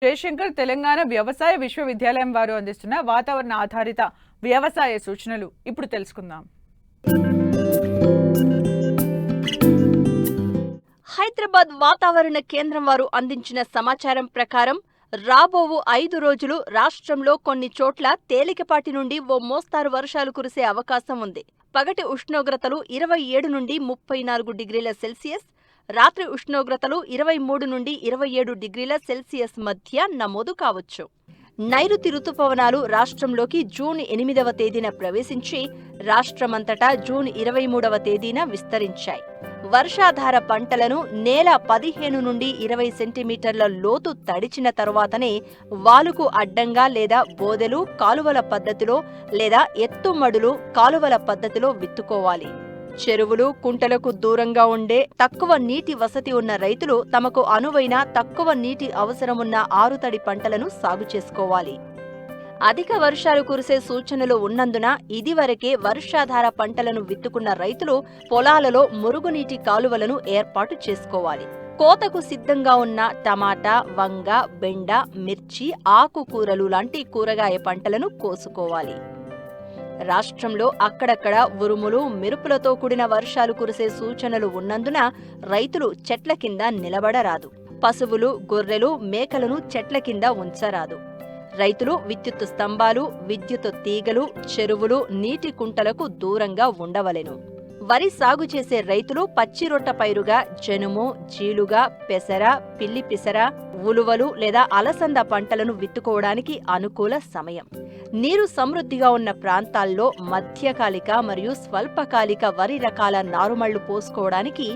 జయశంకర్ తెలంగాణ వ్యవసాయ విశ్వవిద్యాలయం వారు అందిస్తున్న వాతావరణ ఆధారిత వ్యవసాయ సూచనలు ఇప్పుడు తెలుసుకుందాం. హైదరాబాద్ వాతావరణ కేంద్రం వారు అందించిన సమాచారం ప్రకారం రాబోవు 5 రోజులు రాష్ట్రంలో కొన్ని చోట్ల తేలికపాటి నుండి ఓ మోస్తారు వర్షాలు కురిసే అవకాశం ఉంది. పగటి ఉష్ణోగ్రతలు 27 నుండి 34 డిగ్రీల సెల్సియస్, రాత్రి ఉష్ణోగ్రతలు 23 నుండి 27 డిగ్రీల సెల్సియస్ మధ్య నమోదు కావచ్చు. నైరుతి రుతుపవనాలు రాష్ట్రంలోకి జూన్ 8వ తేదీన ప్రవేశించి రాష్ట్రమంతటా జూన్ 23వ తేదీన విస్తరించాయి. వర్షాధార పంటలను నేల 15 నుండి 20 సెంటీమీటర్ల లోతు తడిచిన తరువాతనే వాలుకు అడ్డంగా లేదా బోదెలు కాలువల పద్ధతిలో లేదా ఎత్తుమడులు కాలువల పద్ధతిలో విత్తుకోవాలి. చెరువులు, కుంటలకు దూరంగా ఉండే తక్కువ నీటి వసతి ఉన్న రైతులు తమకు అనువైన తక్కువ నీటి అవసరమున్న ఆరుతడి పంటలను సాగు చేసుకోవాలి. అధిక వర్షాలు కురిసే సూచనలు ఉన్నందున ఇదివరకే వర్షాధార పంటలను విత్తుకున్న రైతులు పొలాలలో మురుగునీటి కాలువలను ఏర్పాటు చేసుకోవాలి. కోతకు సిద్ధంగా ఉన్న టమాటా, వంగ, బెండ, మిర్చి, ఆకుకూరలు లాంటి కూరగాయ పంటలను కోసుకోవాలి. రాష్ట్రంలో అక్కడక్కడ ఉరుములు, మెరుపులతో కూడిన వర్షాలు కురిసే సూచనలు ఉన్నందున రైతులు చెట్ల కింద నిలబడరాదు. పశువులు, గొర్రెలు, మేకలను చెట్ల కింద ఉంచరాదు. రైతులు విద్యుత్ స్తంభాలు, విద్యుత్ తీగలు, చెరువులు, నీటి కుంటలకు దూరంగా ఉండవలెను. వరి సాగు చేసే రైతులు పచ్చిరొట్ట పైరుగా జనుము, జీలుగా, పెసర, పిల్లి పిసర, ఉలువలు లేదా అలసంద పంటలను విత్తుకోవడానికి అనుకూల సమయం. నీరు సమృద్ధిగా ఉన్న ప్రాంతాల్లో మధ్యకాలిక మరియు స్వల్పకాలిక వరి రకాల నారుమళ్లు పోసుకోవడానికి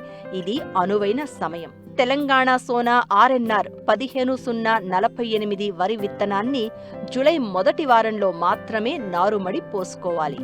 ఇది అనువైన సమయం. తెలంగాణ సోనా RNR 15-048 వరి విత్తనాన్ని జూలై మొదటి వారంలో మాత్రమే నారుమడి పోసుకోవాలి.